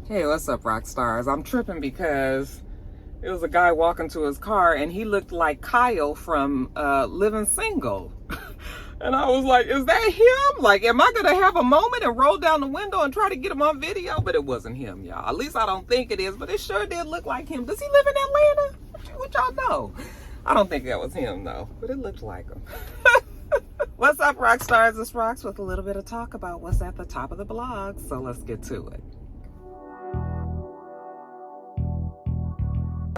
Hey, what's up, Roxstars? I'm tripping because it was a guy walking to his car and he looked like Kyle from Living Single. And I was like, is that him? Like, am I gonna have a moment and roll down the window and try to get him on video? But it wasn't him, y'all. At least I don't think it is, but it sure did look like him. Does he live in Atlanta? What y'all know? I don't think that was him though, but it looked like him. What's up, Roxstars? It's Rox with a little bit of talk about what's at the top of the blog. So let's get to it.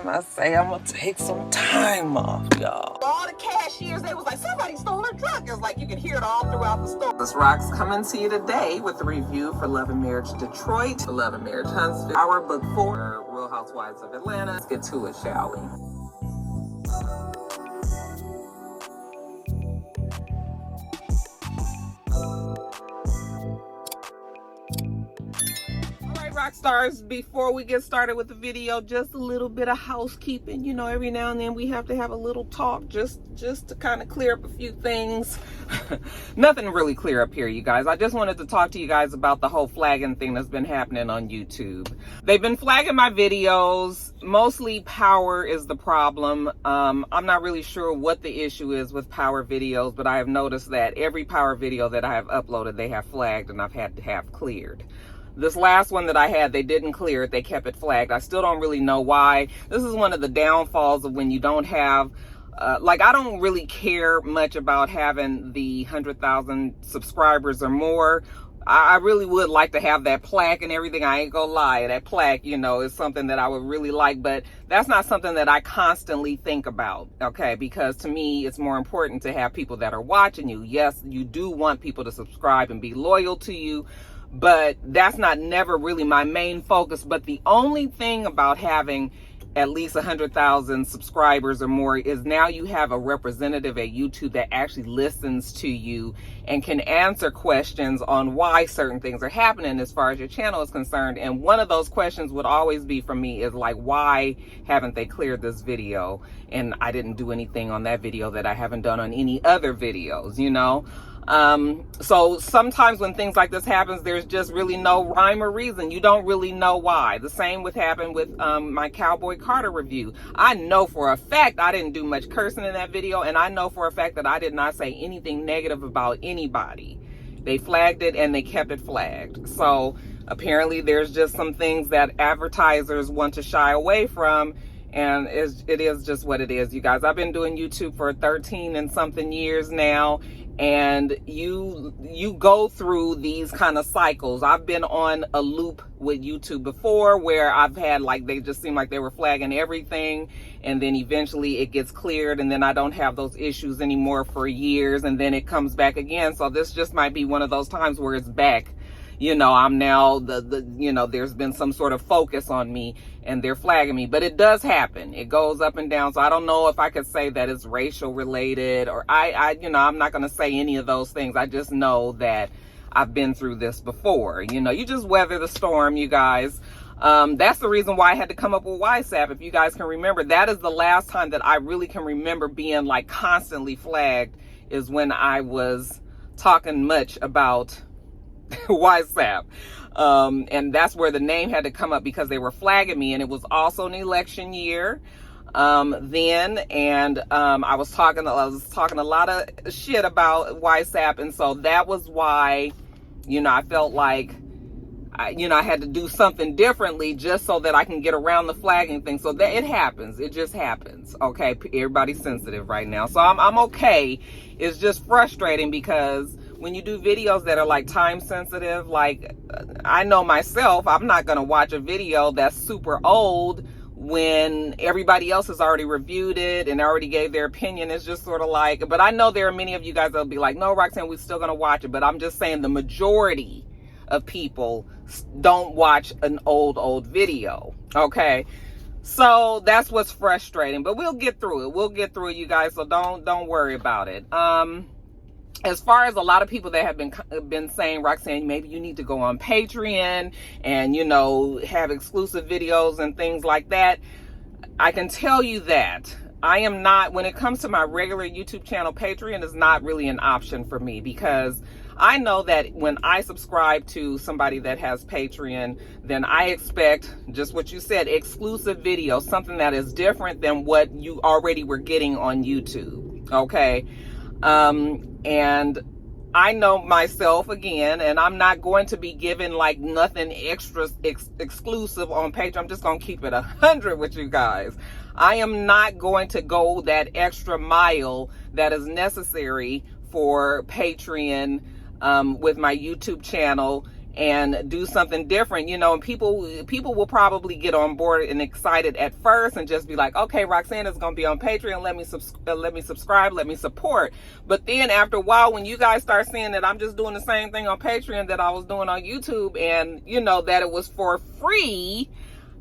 I say I'm gonna take some time off, y'all. All the cashiers, they was like, somebody stole her truck. It was like you could hear it all throughout the store. This Rox coming to you today with a review for Love and Marriage Detroit, Love and Marriage Huntsville, our book 4, Real Housewives of Atlanta. Let's get to it, shall we? Roxstars, before we get started with the video, just a little bit of housekeeping. You know, every now and then we have to have a little talk just to kind of clear up a few things. Nothing really clear up here, you guys. I just wanted to talk to you guys about the whole flagging thing that's been happening on YouTube. They've been flagging my videos. Mostly power is the problem. I'm not really sure what the issue is with power videos, but I have noticed that every power video that I have uploaded, they have flagged and I've had to have cleared. This last one that I had, they didn't clear it. They kept it flagged. I still don't really know why. This is one of the downfalls of when you don't have, like, I don't really care much about having the 100,000 subscribers or more. I really would like to have that plaque and everything. I ain't gonna lie. That plaque, you know, is something that I would really like, but that's not something that I constantly think about, okay? Because to me, it's more important to have people that are watching you. Yes, you do want people to subscribe and be loyal to you, but that's not never really my main focus. But the only thing about having at least 100,000 subscribers or more is now you have a representative at YouTube that actually listens to you and can answer questions on why certain things are happening as far as your channel is concerned. And one of those questions would always be from me is like, why haven't they cleared this video? And I didn't do anything on that video that I haven't done on any other videos, you know? So sometimes when things like this happens, there's just really no rhyme or reason. You don't really know why. The same would happen with my Cowboy Carter review. I know for a fact I didn't do much cursing in that video, and I know for a fact that I did not say anything negative about anybody. They flagged it and they kept it flagged. So apparently there's just some things that advertisers want to shy away from. And it is just what it is, you guys. I've been doing YouTube for 13 and something years now, and you go through these kind of cycles. I've been on a loop with YouTube before where I've had, like, they just seem like they were flagging everything, and then eventually it gets cleared, and then I don't have those issues anymore for years, and then it comes back again. So this just might be one of those times where it's back. You know, I'm now you know, there's been some sort of focus on me and they're flagging me, but it does happen. It goes up and down. So I don't know if I could say that it's racial related, or you know, I'm not going to say any of those things. I just know that I've been through this before. You know, you just weather the storm, you guys. That's the reason why I had to come up with WhatsApp. If you guys can remember, that is the last time that I really can remember being like constantly flagged, is when I was talking much about WhatsApp. And that's where the name had to come up, because they were flagging me, and it was also an election year then, and I was talking a lot of shit about WhatsApp, and so that was why, you know, I felt like I had to do something differently just so that I can get around the flagging thing. So that it happens. It just happens. Okay, everybody's sensitive right now, so I'm okay. It's just frustrating because when you do videos that are like time sensitive, like I know myself, I'm not going to watch a video that's super old when everybody else has already reviewed it and already gave their opinion. It's just sort of like, but I know there are many of you guys that'll be like, no, Roxanne, we're still going to watch it. But I'm just saying the majority of people don't watch an old video. Okay. So that's what's frustrating, but we'll get through it. We'll get through it, you guys. So don't worry about it. As far as a lot of people that have been saying, Roxanne, maybe you need to go on Patreon and, you know, have exclusive videos and things like that. I can tell you that I am not, when it comes to my regular YouTube channel, Patreon is not really an option for me, because I know that when I subscribe to somebody that has Patreon, then I expect just what you said, exclusive video, something that is different than what you already were getting on YouTube. Okay. And I know myself again, and I'm not going to be given like nothing extra exclusive on Patreon. I'm just going to keep it 100 with you guys. I am not going to go that extra mile that is necessary for Patreon with my YouTube channel and do something different, you know. And people will probably get on board and excited at first and just be like, okay, Roxanne is going to be on Patreon, let me subscribe, let me support. But then after a while, when you guys start seeing that I'm just doing the same thing on Patreon that I was doing on YouTube, and you know that it was for free,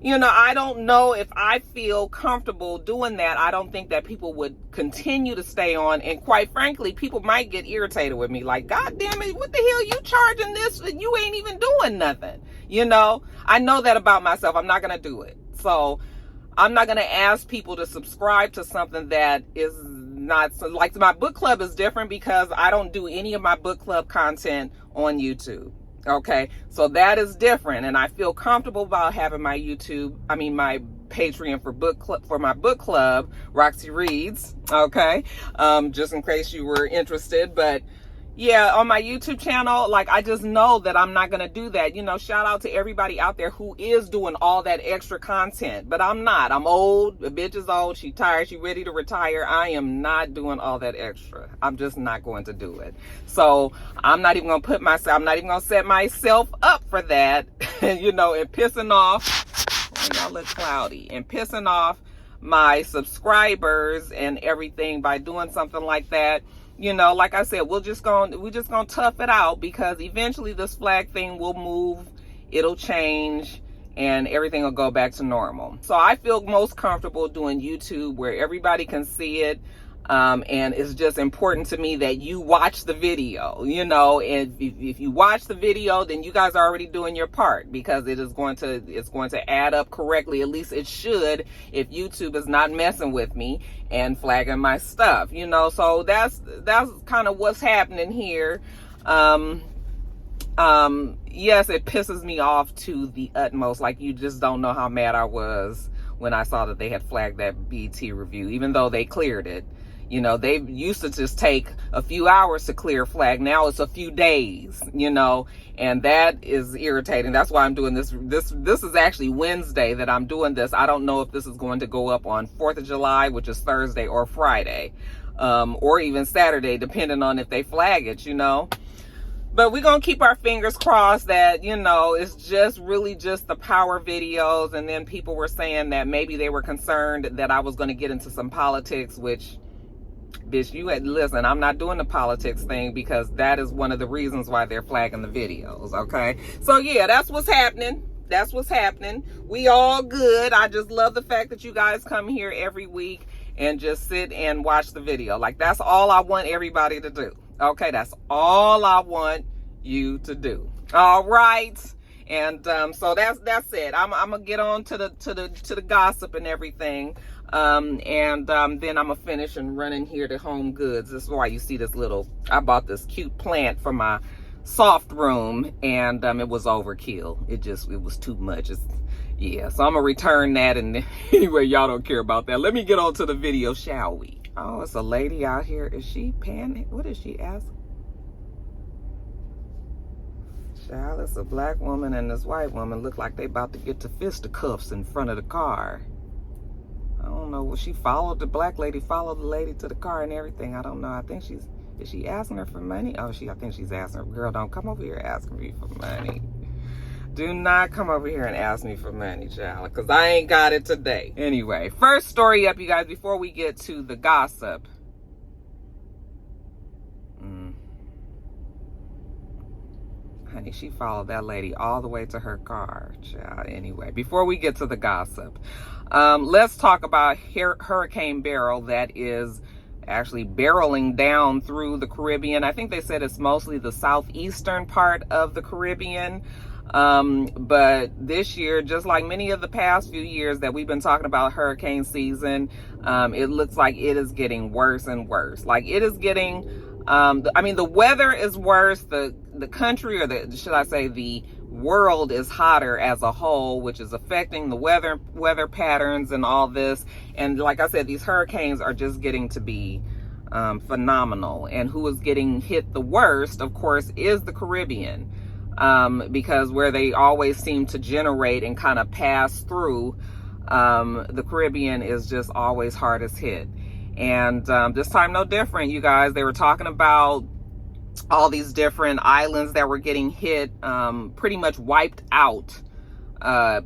you know, I don't know if I feel comfortable doing that. I don't think that people would continue to stay on. And quite frankly, people might get irritated with me. Like, God damn it, what the hell you charging this? You ain't even doing nothing. You know, I know that about myself. I'm not going to do it. So I'm not going to ask people to subscribe to something that is not, like, my book club is different because I don't do any of my book club content on YouTube. Okay, so that is different, and I feel comfortable about having my my Patreon for my book club, Roxy Reads. Okay, just in case you were interested. But yeah, on my YouTube channel, like, I just know that I'm not gonna do that. You know, shout out to everybody out there who is doing all that extra content, but I'm not. I'm old. The bitch is old. She tired. She ready to retire. I am not doing all that extra. I'm just not going to do it. So I'm not even gonna I'm not even gonna set myself up for that. You know, and pissing off. Y'all look cloudy, and pissing off my subscribers and everything by doing something like that. You know, like I said, we're just gonna tough it out, because eventually this flag thing will move, it'll change, and everything will go back to normal. So I feel most comfortable doing YouTube where everybody can see it. And it's just important to me that you watch the video, you know, and if you watch the video, then you guys are already doing your part, because it's going to add up correctly. At least it should, if YouTube is not messing with me and flagging my stuff, you know. So that's kind of what's happening here. Yes, it pisses me off to the utmost. Like, you just don't know how mad I was when I saw that they had flagged that BET review, even though they cleared it. You know, they used to just take a few hours to clear a flag. Now it's a few days, you know, and that is irritating. That's why I'm doing this. This is actually Wednesday that I'm doing this. I don't know if this is going to go up on 4th of July, which is Thursday, or Friday, or even Saturday, depending on if they flag it, you know. But we're going to keep our fingers crossed that, you know, it's just really just the power videos. And then people were saying that maybe they were concerned that I was going to get into some politics, which, bitch, listen, I'm not doing the politics thing, because that is one of the reasons why they're flagging the videos. Okay, so yeah, that's what's happening. That's what's happening. We all good. I just love the fact that you guys come here every week and just sit and watch the video. Like, that's all I want everybody to do. Okay, that's all I want you to do. All right. And so that's it. I'm gonna get on to the gossip and everything. Then I'm gonna finish and run in here to Home Goods. This is why you see this I bought this cute plant for my soft room, and it was overkill. It was too much. Yeah, so I'm gonna return that, and anyway, y'all don't care about that. Let me get on to the video, shall we? Oh, it's a lady out here. Is she panicked? What is she asking? Child, it's a black woman and this white woman look like they about to get to fisticuffs in front of the car. I don't know. She followed the black lady, followed the lady to the car and everything. I don't know. I think is she asking her for money? Oh, I think she's asking her, girl, don't come over here asking me for money. Do not come over here and ask me for money, child, because I ain't got it today. Anyway, first story up, you guys, before we get to the gossip. Honey, she followed that lady all the way to her car, child. Anyway, before we get to the gossip, let's talk about Hurricane Beryl that is actually barreling down through the Caribbean. I think they said it's mostly the southeastern part of the Caribbean. But this year, just like many of the past few years that we've been talking about hurricane season, it looks like it is getting worse and worse. Like, it is getting I mean, the weather is worse. The country, or should I say the world, is hotter as a whole, which is affecting the weather patterns and all this. And like I said, these hurricanes are just getting to be phenomenal. And who is getting hit the worst, of course, is the Caribbean, because where they always seem to generate and kind of pass through, the Caribbean is just always hardest hit. And this time no different, you guys. They were talking about all these different islands that were getting hit, pretty much wiped out,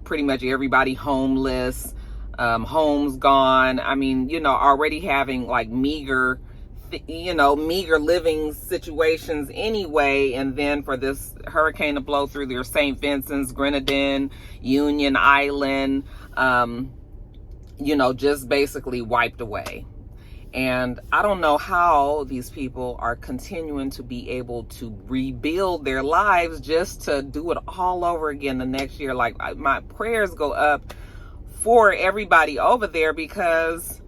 pretty much everybody homeless, homes gone. I mean, you know, already having like meager living situations anyway, and then for this hurricane to blow through their St. Vincent's, Grenadine, Union Island, you know, just basically wiped away. And I don't know how these people are continuing to be able to rebuild their lives just to do it all over again the next year. Like, my prayers go up for everybody over there, because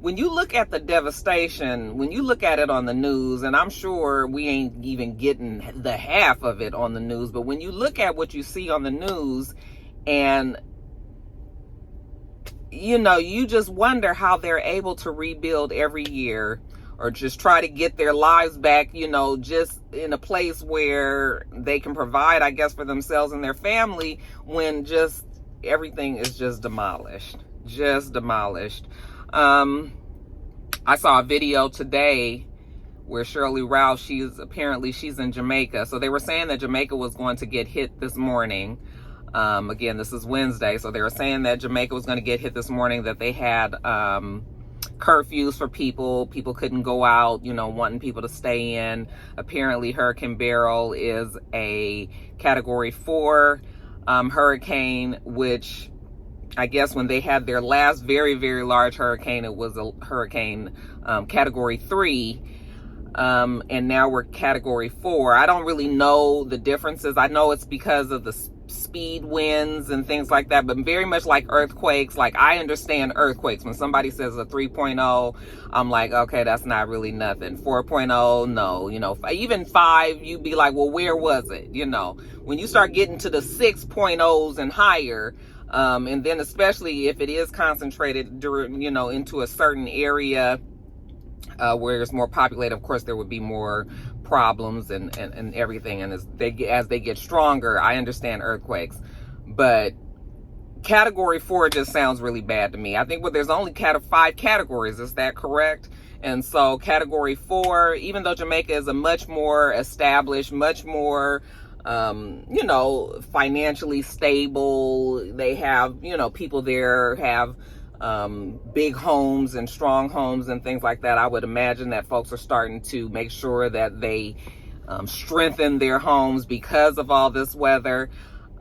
when you look at the devastation, when you look at it on the news, and I'm sure we ain't even getting the half of it on the news, but when you look at what you see on the news, and you know, you just wonder how they're able to rebuild every year, or just try to get their lives back, you know, just in a place where they can provide, I guess, for themselves and their family, when just everything is just demolished. I saw a video today where Shirley Ralph, she's in Jamaica. So they were saying that Jamaica was going to get hit this morning. Again, this is Wednesday, so they were saying that Jamaica was going to get hit this morning, that they had curfews for people. People couldn't go out, you know, wanting people to stay in. Apparently, Hurricane Beryl is a Category 4 hurricane, which I guess when they had their last very, very large hurricane, it was a hurricane Category 3. And now we're Category 4. I don't really know the differences. I know it's because of the speed winds and things like that, but very much like earthquakes. Like, I understand earthquakes. When somebody says a 3.0, I'm like, okay, that's not really nothing. 4.0, no. You know, even 5, you'd be like, well, where was it? You know, when you start getting to the 6.0s and higher, and then especially if it is concentrated during, you know, into a certain area where it's more populated, of course there would be more problems and everything. And as they get stronger, I understand earthquakes, but Category 4 just sounds really bad to me. I think there's only 5 categories. Is that correct? And so Category 4, even though Jamaica is a much more established, much more you know, financially stable, they have, you know, people there have big homes and strong homes and things like that. I would imagine that folks are starting to make sure that they strengthen their homes because of all this weather.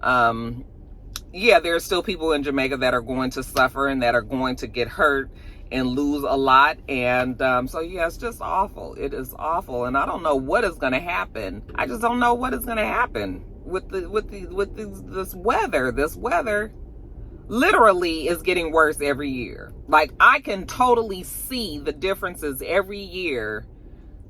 Yeah, there are still people in Jamaica that are going to suffer and that are going to get hurt and lose a lot. And so yeah, it's just awful. It is awful, and I don't know what is going to happen. I just don't know what is going to happen with this weather. This weather literally is getting worse every year. Like, I can totally see the differences every year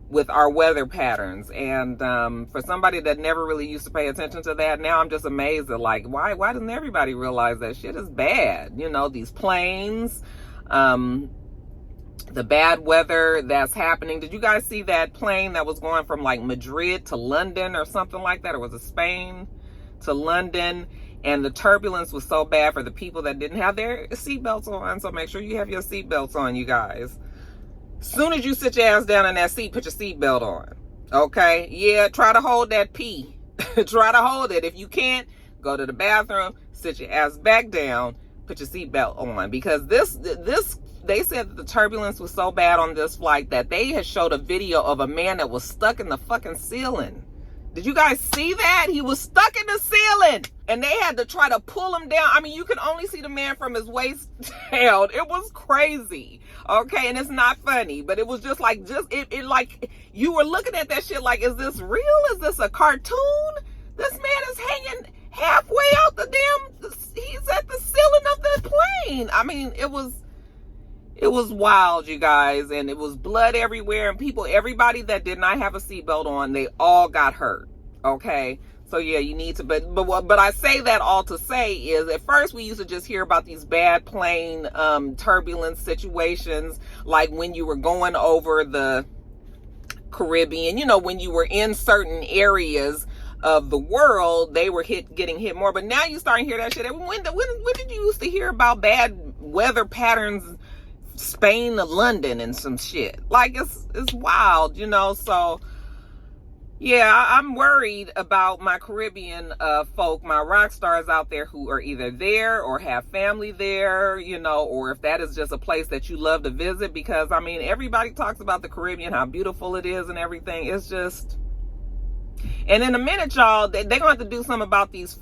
with our weather patterns. And for somebody that never really used to pay attention to that, now I'm just amazed at, like, why doesn't everybody realize that shit is bad? You know, these planes, the bad weather that's happening. Did you guys see that plane that was going from like Madrid to London or something like that? Or was it Spain to London? And the turbulence was so bad for the people that didn't have their seatbelts on. So make sure you have your seatbelts on, you guys. Soon as you sit your ass down in that seat, put your seatbelt on. Okay? Yeah, try to hold that pee. Try to hold it. If you can't, go to the bathroom, sit your ass back down, put your seatbelt on. Because this, they said that the turbulence was so bad on this flight that they had showed a video of a man that was stuck in the fucking ceiling. Did you guys see that? He was stuck in the ceiling and they had to try to pull him down. I mean, you can only see the man from his waist down. It was crazy. Okay. And it's not funny, but it was just like, it like, you were looking at that shit like, is this real? Is this a cartoon? This man is hanging halfway out the damn, he's at the ceiling of the plane. I mean, it was It was wild, you guys, and it was blood everywhere, and everybody that did not have a seatbelt on, they all got hurt. Okay, so yeah, you need to, but I say that all to say is, at first we used to just hear about these bad plane turbulence situations, like when you were going over the Caribbean, you know, when you were in certain areas of the world, they were getting hit more. But now you starting to hear that shit. When did you used to hear about bad weather patterns, Spain to London and some shit? Like, it's wild, you know. So yeah, I'm worried about my Caribbean folk, my rock stars out there who are either there or have family there, you know, or if that is just a place that you love to visit, because I mean, everybody talks about the Caribbean, how beautiful it is and everything. It's just, and in a minute, y'all, they're gonna have to do something about these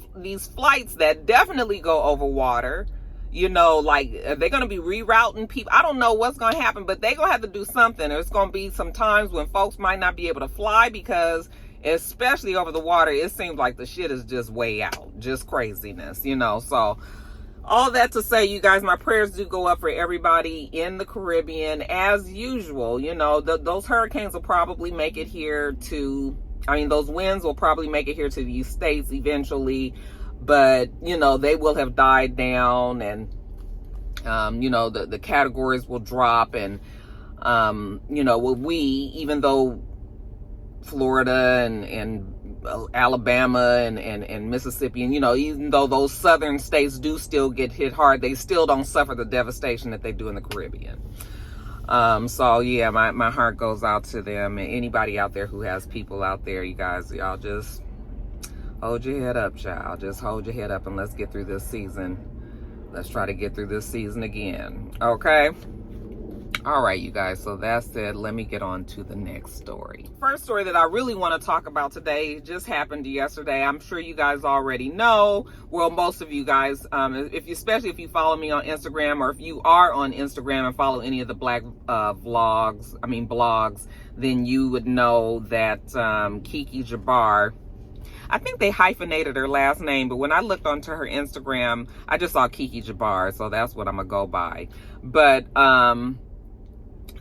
flights that definitely go over water. You know, like, are they going to be rerouting people? I don't know what's going to happen, but they're going to have to do something. There's going to be some times when folks might not be able to fly, because especially over the water, it seems like the shit is just way out. Just craziness, you know. So all that to say, you guys, my prayers do go up for everybody in the Caribbean as usual. You know, those hurricanes will probably make it here to, I mean, those winds will probably make it here to these states eventually. But, you know, they will have died down, and, you know, the categories will drop. And, you know, even though Florida and Alabama and Mississippi, and, you know, even though those southern states do still get hit hard, they still don't suffer the devastation that they do in the Caribbean. So, yeah, my heart goes out to them, and anybody out there who has people out there, you guys, y'all just hold your head up, child. Just hold your head up, and let's get through this season. Let's try to get through this season again. Okay? All right, you guys. So that said, let me get on to the next story. First story that I really want to talk about today just happened yesterday. I'm sure you guys already know. Well, most of you guys, especially if you follow me on Instagram, or if you are on Instagram and follow any of the black blogs, then you would know that KekeJabbar, I think they hyphenated her last name, but when I looked onto her Instagram, I just saw KikiJabbar, so that's what I'm gonna go by. But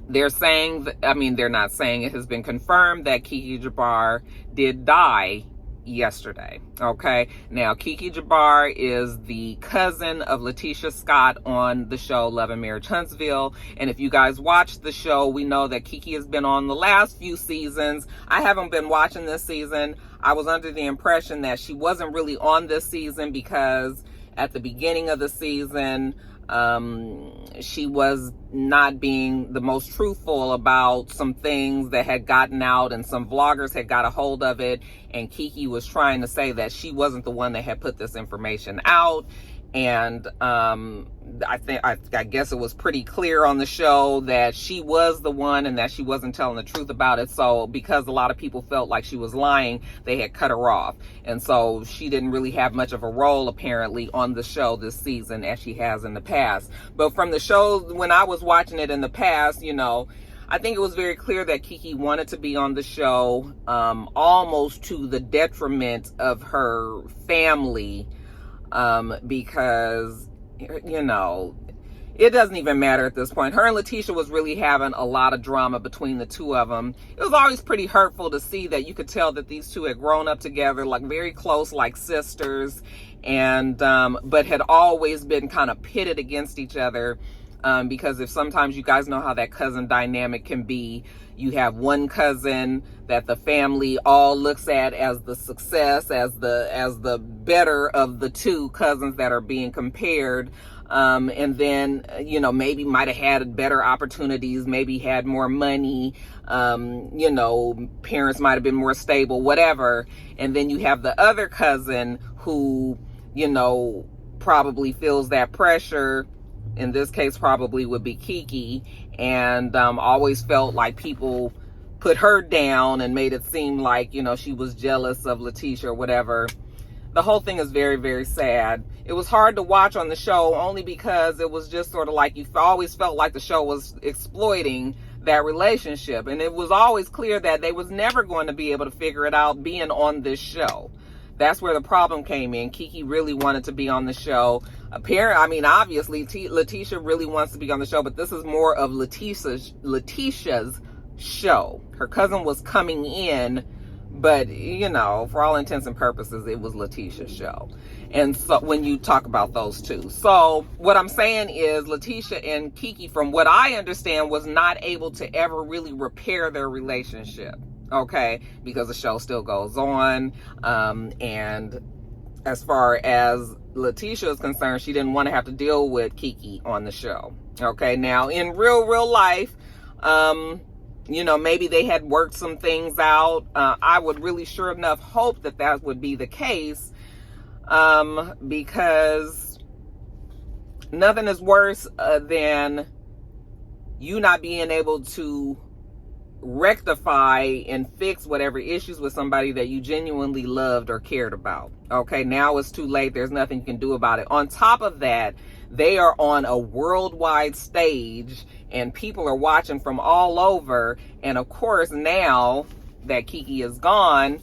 they're saying, they're not saying, it has been confirmed that KikiJabbar did die yesterday. Okay, now KikiJabbar is the cousin of Letitia Scott on the show Love and Marriage Huntsville, and if you guys watched the show, we know that Kiki has been on the last few seasons. I haven't been watching this season. I was under the impression that she wasn't really on this season, because at the beginning of the season, she was not being the most truthful about some things that had gotten out, and some vloggers had got a hold of it, and Kiki was trying to say that she wasn't the one that had put this information out. And I guess it was pretty clear on the show that she was the one, and that she wasn't telling the truth about it. So because a lot of people felt like she was lying, they had cut her off. And so she didn't really have much of a role apparently on the show this season as she has in the past. But from the show, when I was watching it in the past, you know, I think it was very clear that Kiki wanted to be on the show, almost to the detriment of her family. Because, you know, it doesn't even matter at this point. Her and Letitia was really having a lot of drama between the two of them. It was always pretty hurtful to see that you could tell that these two had grown up together, like very close, like sisters, and but had always been kind of pitted against each other. Because if sometimes, you guys know how that cousin dynamic can be. You have one cousin that the family all looks at as the success, as the better of the two cousins that are being compared. And then, you know, maybe might have had better opportunities, maybe had more money, you know, parents might have been more stable, whatever. And then you have the other cousin who, you know, probably feels that pressure. In this case, probably would be Kiki, and always felt like people put her down and made it seem like, you know, she was jealous of Letitia or whatever. The whole thing is very, very sad. It was hard to watch on the show only because it was just sort of like you always felt like the show was exploiting that relationship. And it was always clear that they was never going to be able to figure it out being on this show. That's where the problem came in. Kiki really wanted to be on the show. Apparently, I mean, obviously, Letitia really wants to be on the show, but this is more of Letitia's show. Her cousin was coming in, but, you know, for all intents and purposes, it was Letitia's show. And so when you talk about those two. So what I'm saying is Letitia and Kiki, from what I understand, was not able to ever really repair their relationship. Okay, because the show still goes on. And as far as Letitia is concerned, she didn't want to have to deal with Kiki on the show. Okay, now in real life, you know, maybe they had worked some things out. I would really sure enough hope that that would be the case, because nothing is worse than you not being able to rectify and fix whatever issues with somebody that you genuinely loved or cared about. Okay, now it's too late. There's nothing you can do about it. On top of that, they are on a worldwide stage and people are watching from all over. And of course, now that Kiki is gone,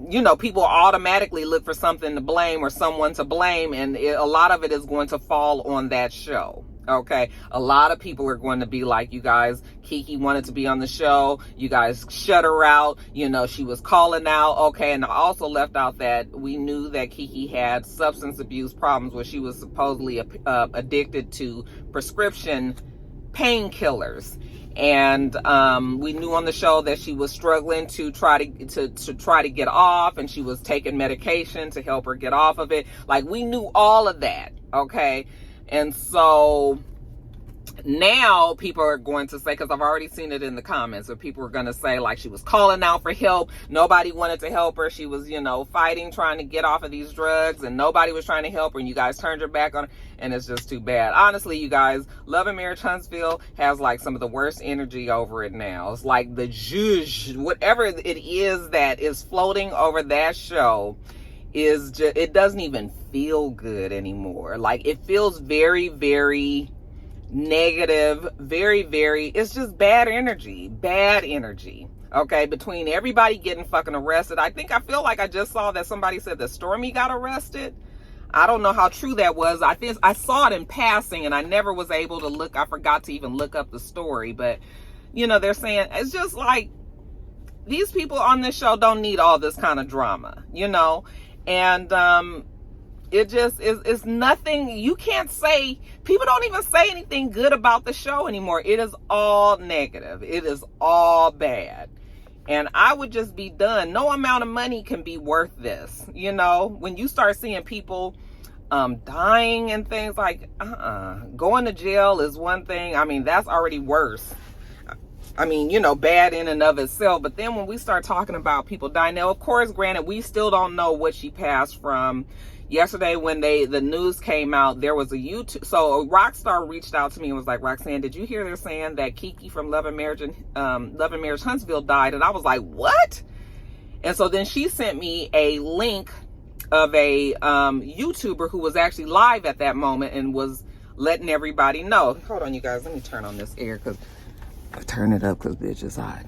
you know, people automatically look for something to blame or someone to blame, and a lot of it is going to fall on that show. Okay, a lot of people are going to be like, you guys, Kiki wanted to be on the show, you guys shut her out, you know, she was calling out. Okay, and I also left out that we knew that Kiki had substance abuse problems, where she was supposedly addicted to prescription painkillers. And we knew on the show that she was struggling to try to get off, and she was taking medication to help her get off of it. Like, we knew all of that, okay? And so now people are going to say, because I've already seen it in the comments, where people are going to say, like, she was calling out for help, nobody wanted to help her, she was, you know, fighting, trying to get off of these drugs, and nobody was trying to help her, and you guys turned your back on her, and it's just too bad. Honestly, you guys, Love and Marriage Huntsville has like some of the worst energy over it now. It's like the zhuzh, whatever it is that is floating over that show is just, it doesn't even feel good anymore. Like, it feels very, very negative, very, very, it's just bad energy, okay, between everybody getting fucking arrested. I feel like I just saw that somebody said that Stormy got arrested. I don't know how true that was. I saw it in passing, and I never was able to look. I forgot to even look up the story, but you know, they're saying it's just like, these people on this show don't need all this kind of drama, you know. And it just is nothing. You can't say, people don't even say anything good about the show anymore. It is all negative. It is all bad. And I would just be done. No amount of money can be worth this. You know, when you start seeing people dying and things like, going to jail is one thing. I mean, that's already worse. I mean, you know, bad in and of itself. But then when we start talking about people dying, now, of course, granted, we still don't know what she passed from. Yesterday, when the news came out, there was a YouTube. So a Rockstar reached out to me and was like, Roxanne, did you hear they're saying that Kiki from Love and Marriage Huntsville died? And I was like, what? And so then she sent me a link of a YouTuber who was actually live at that moment and was letting everybody know. Hold on, you guys. Let me turn on this air, because I turn it up because bitch is hot.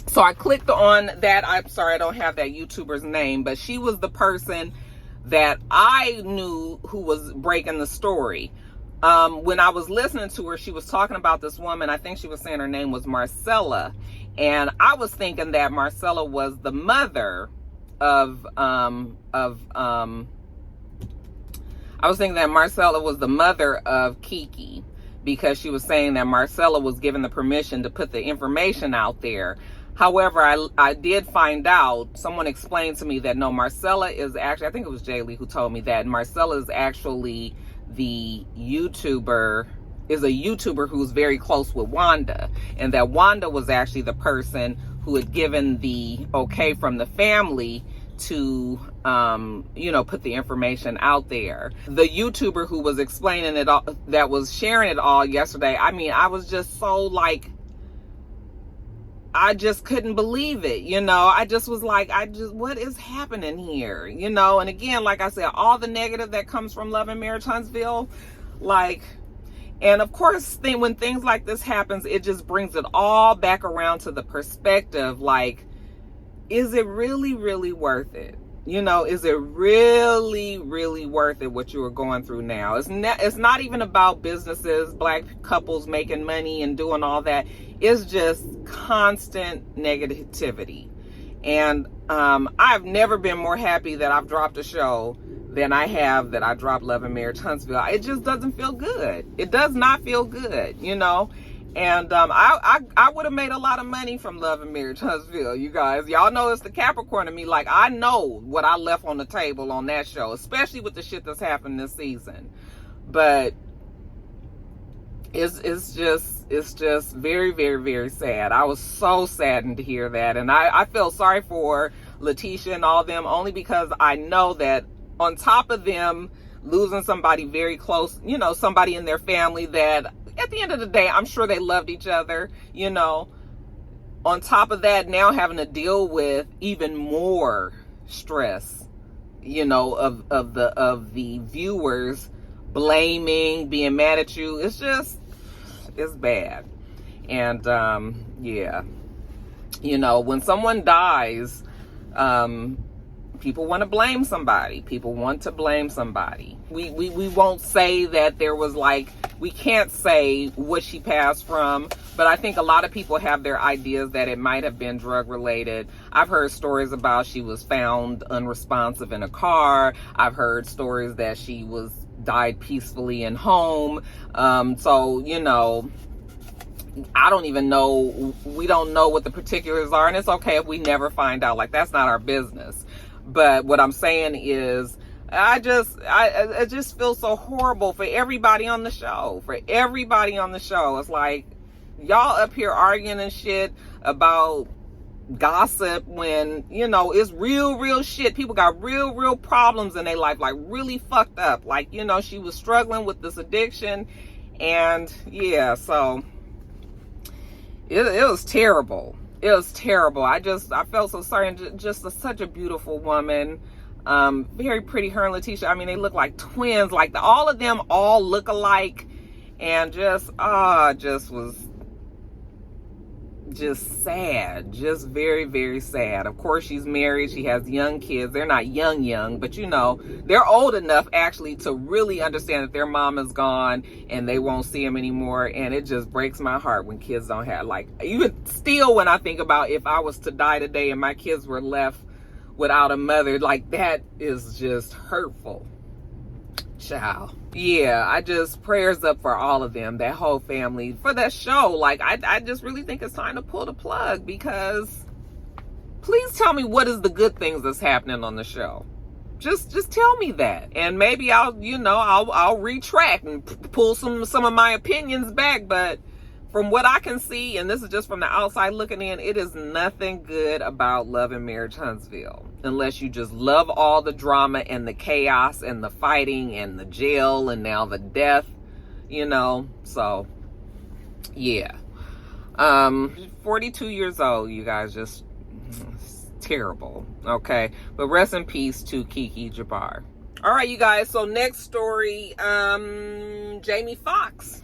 So I clicked on that. I'm sorry, I don't have that YouTuber's name, but she was the person that I knew who was breaking the story. When I was listening to her, she was talking about this woman. I think she was saying her name was Marcella. And I was thinking that Marcella was the mother of Kiki, because she was saying that Marcella was given the permission to put the information out there. However, I did find out, someone explained to me that no, Marcella is actually, I think it was Jay Lee who told me that Marcella is actually the YouTuber, is a YouTuber who's very close with Wanda, and that Wanda was actually the person who had given the okay from the family to you know, put the information out there. The YouTuber who was explaining it all, that was sharing it all yesterday, I mean, I was just so like, I just couldn't believe it, you know. I just was like, what is happening here, you know? And again, like I said, all the negative that comes from Love and Marriage Huntsville, like, and of course, when things like this happens, it just brings it all back around to the perspective, like, is it really, really worth it? You know, is it really, really worth it what you are going through now? It's not even about businesses, black couples making money and doing all that. It's just constant negativity. And I've never been more happy that I've dropped a show than I have that I dropped Love and Marriage Huntsville. It just doesn't feel good. It does not feel good, you know? And I would have made a lot of money from Love and Marriage Huntsville, you guys. Y'all know it's the Capricorn of me. Like, I know what I left on the table on that show, especially with the shit that's happened this season. But it's just very, very, very sad. I was so saddened to hear that. And I felt sorry for Letitia and all them, only because I know that on top of them losing somebody very close, you know, somebody in their family that at the end of the day, I'm sure they loved each other, you know. On top of that, now having to deal with even more stress, you know, of the viewers blaming, being mad at you. It's bad. And yeah, you know, when someone dies, people want to blame somebody. People want to blame somebody. We won't say that there was, like, we can't say what she passed from, but I think a lot of people have their ideas that it might have been drug related. I've heard stories about she was found unresponsive in a car. I've heard stories that she died peacefully in home. So, you know, I don't even know. We don't know what the particulars are, and it's okay if we never find out. Like, that's not our business. But what I'm saying is, I just feel so horrible for everybody on the show. For everybody on the show. It's like, y'all up here arguing and shit about gossip when, you know, it's real shit. People got real problems in their life, like really fucked up. Like, you know, she was struggling with this addiction. And yeah, so it was terrible. It was terrible. I felt so sorry. And just such a beautiful woman. Very pretty, her and Letitia. I mean, they look like twins. Like, all of them all look alike. And just was just sad. Just very, very sad. Of course, she's married. She has young kids. They're not young, but you know, they're old enough actually to really understand that their mom is gone and they won't see them anymore. And it just breaks my heart when kids don't have, like, even still when I think about if I was to die today and my kids were left without a mother, like, that is just hurtful. Child. Yeah, prayers up for all of them, that whole family, for that show. Like, I just really think it's time to pull the plug, because please tell me what is the good things that's happening on the show. Just tell me that, and maybe I'll retract and pull some of my opinions back. But from what I can see, and this is just from the outside looking in, it is nothing good about Love and Marriage Huntsville, unless you just love all the drama and the chaos and the fighting and the jail and now the death, you know. So yeah, 42 years old, you guys, just terrible. Okay, but rest in peace to KekeJabbar. All right, you guys, so next story, Jamie Foxx.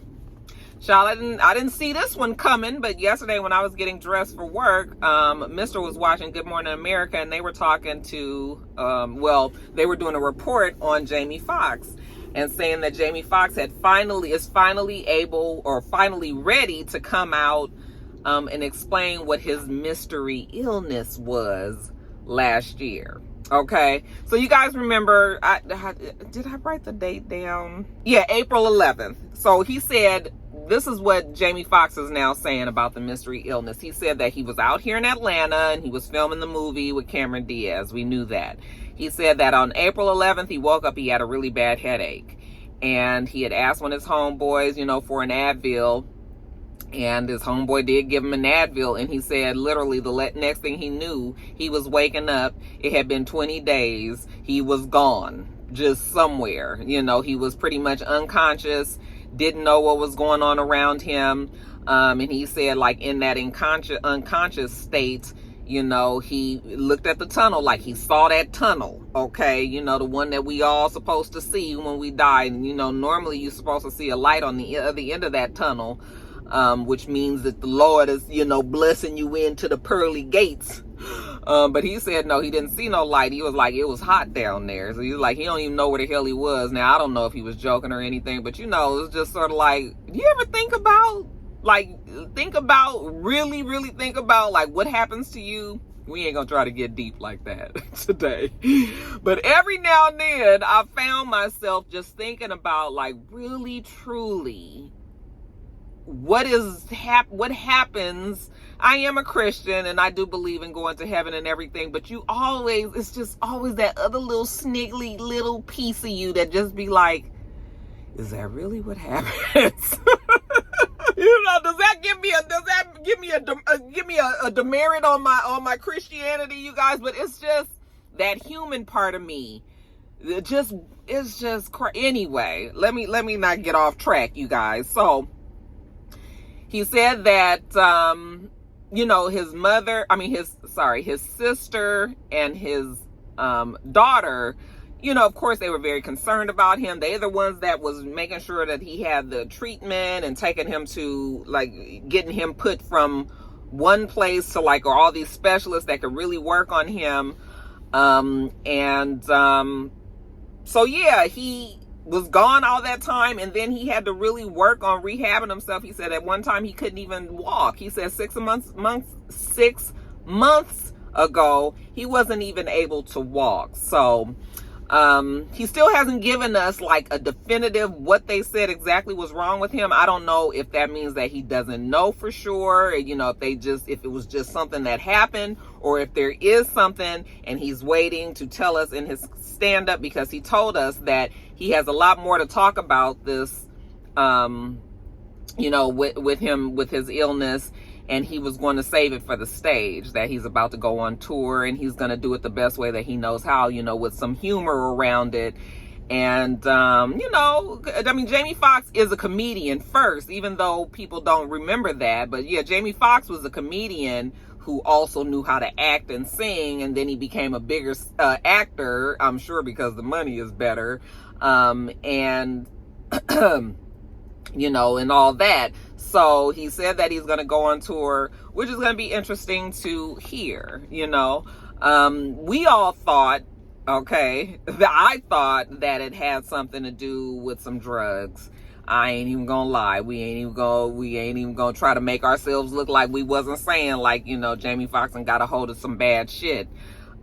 Child, I didn't see this one coming, but yesterday when I was getting dressed for work, Mr. was watching Good Morning America, and they were talking to, they were doing a report on Jamie Foxx, and saying that Jamie Foxx is finally ready to come out and explain what his mystery illness was last year. Okay, so you guys remember, did I write the date down? Yeah, April 11th. So he said, this is what Jamie Foxx is now saying about the mystery illness. He said that he was out here in Atlanta and he was filming the movie with Cameron Diaz. We knew that. He said that on April 11th, he woke up, he had a really bad headache. And he had asked one of his homeboys, you know, for an Advil. And his homeboy did give him an Advil. And he said literally the next thing he knew, he was waking up. It had been 20 days. He was gone, just somewhere. You know, he was pretty much unconscious. Didn't know what was going on around him. And he said, like, in that unconscious state, you know, he looked at the tunnel, like he saw that tunnel, okay? You know, the one that we all supposed to see when we die. And, you know, normally you're supposed to see a light on the other end of that tunnel, which means that the Lord is, you know, blessing you into the pearly gates. But he said no, he didn't see no light. He was like, it was hot down there. So he was like, he don't even know where the hell he was. Now, I don't know if he was joking or anything, but you know, it's just sort of like, do you ever think about, really, really think about, like, what happens to you? We ain't gonna try to get deep like that today. But every now and then, I found myself just thinking about, like, really, truly, what happens. I am a Christian and I do believe in going to heaven and everything, but it's just always that other little sniggly little piece of you that just be like, is that really what happens? You know, does that give me a demerit on my Christianity, you guys? But it's just that human part of me. It's just anyway. Let me not get off track, you guys. So he said that you know, his sister and his daughter, you know, of course, they were very concerned about him. They're the ones that was making sure that he had the treatment and taking him to, like, getting him put from one place to, like, all these specialists that could really work on him. So yeah, he was gone all that time, and then he had to really work on rehabbing himself. He said at one time he couldn't even walk. He said 6 months ago he wasn't even able to walk. So he still hasn't given us, like, a definitive what they said exactly was wrong with him. I don't know if that means that he doesn't know for sure, you know, if it was just something that happened, or if there is something and he's waiting to tell us in his stand-up, because he told us that he has a lot more to talk about this, you know, with his illness, and he was going to save it for the stage, that he's about to go on tour, and he's going to do it the best way that he knows how, you know, with some humor around it. And, you know, I mean, Jamie Foxx is a comedian first, even though people don't remember that. But yeah, Jamie Foxx was a comedian who also knew how to act and sing, and then he became a bigger actor, I'm sure, because the money is better, and you know, and all that. So he said that he's going to go on tour, which is going to be interesting to hear. You know, we all thought, okay, I thought that it had something to do with some drugs. I ain't even gonna lie. We ain't even gonna try to make ourselves look like we wasn't saying, like, you know, Jamie Foxx got a hold of some bad shit.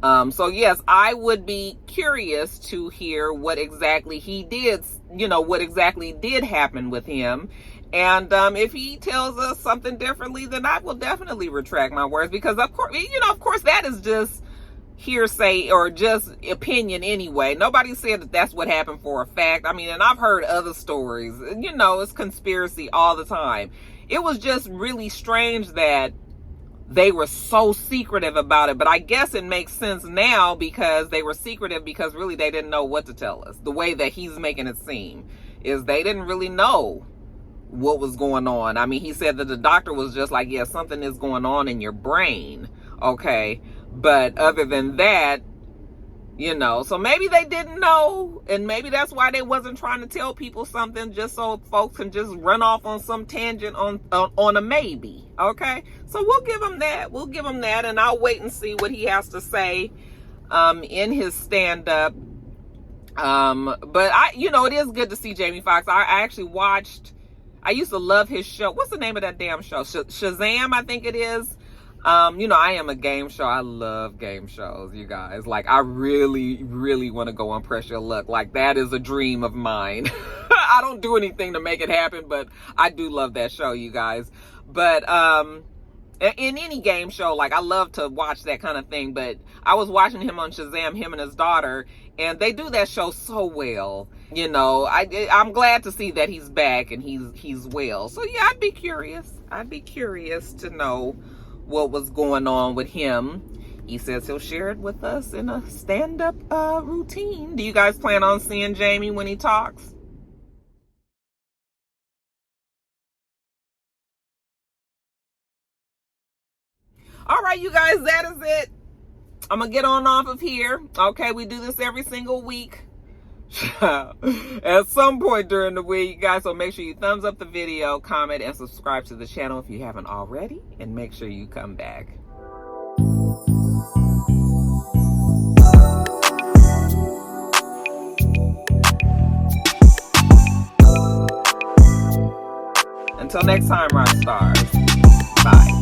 So yes, I would be curious to hear what exactly he did, you know, what exactly did happen with him. And if he tells us something differently, then I will definitely retract my words, because of course, you know, of course, that is just hearsay or just opinion anyway. Nobody said that that's what happened for a fact. I mean, and I've heard other stories, you know, it's conspiracy all the time. It was just really strange that they were so secretive about it, but I guess it makes sense now, because they were secretive because really they didn't know what to tell us. The way that he's making it seem is they didn't really know what was going on. I mean, he said that the doctor was just like, yeah, something is going on in your brain, okay? But other than that, you know, so maybe they didn't know, and maybe that's why they wasn't trying to tell people something, just so folks can just run off on some tangent on a maybe, okay? So we'll give him that, and I'll wait and see what he has to say in his stand-up. But you know, it is good to see Jamie Foxx. I actually watched, I used to love his show. What's the name of that damn show? Shazam, I think it is. You know, I am a game show. I love game shows, you guys. Like, I really, really want to go on Press Your Luck. Like, that is a dream of mine. I don't do anything to make it happen, but I do love that show, you guys. But, in any game show, like, I love to watch that kind of thing. But I was watching him on Shazam, him and his daughter, and they do that show so well. You know, I'm glad to see that he's back and he's well. So yeah, I'd be curious to know what was going on with him. He says he'll share it with us in a stand-up routine. Do you guys plan on seeing Jamie when he talks? All right, you guys, that is it. I'm gonna get on off of here. Okay, we do this every single week. At some point during the week, guys, so make sure you thumbs up the video, comment, and subscribe to the channel if you haven't already, and make sure you come back. Until next time, rock stars. Bye.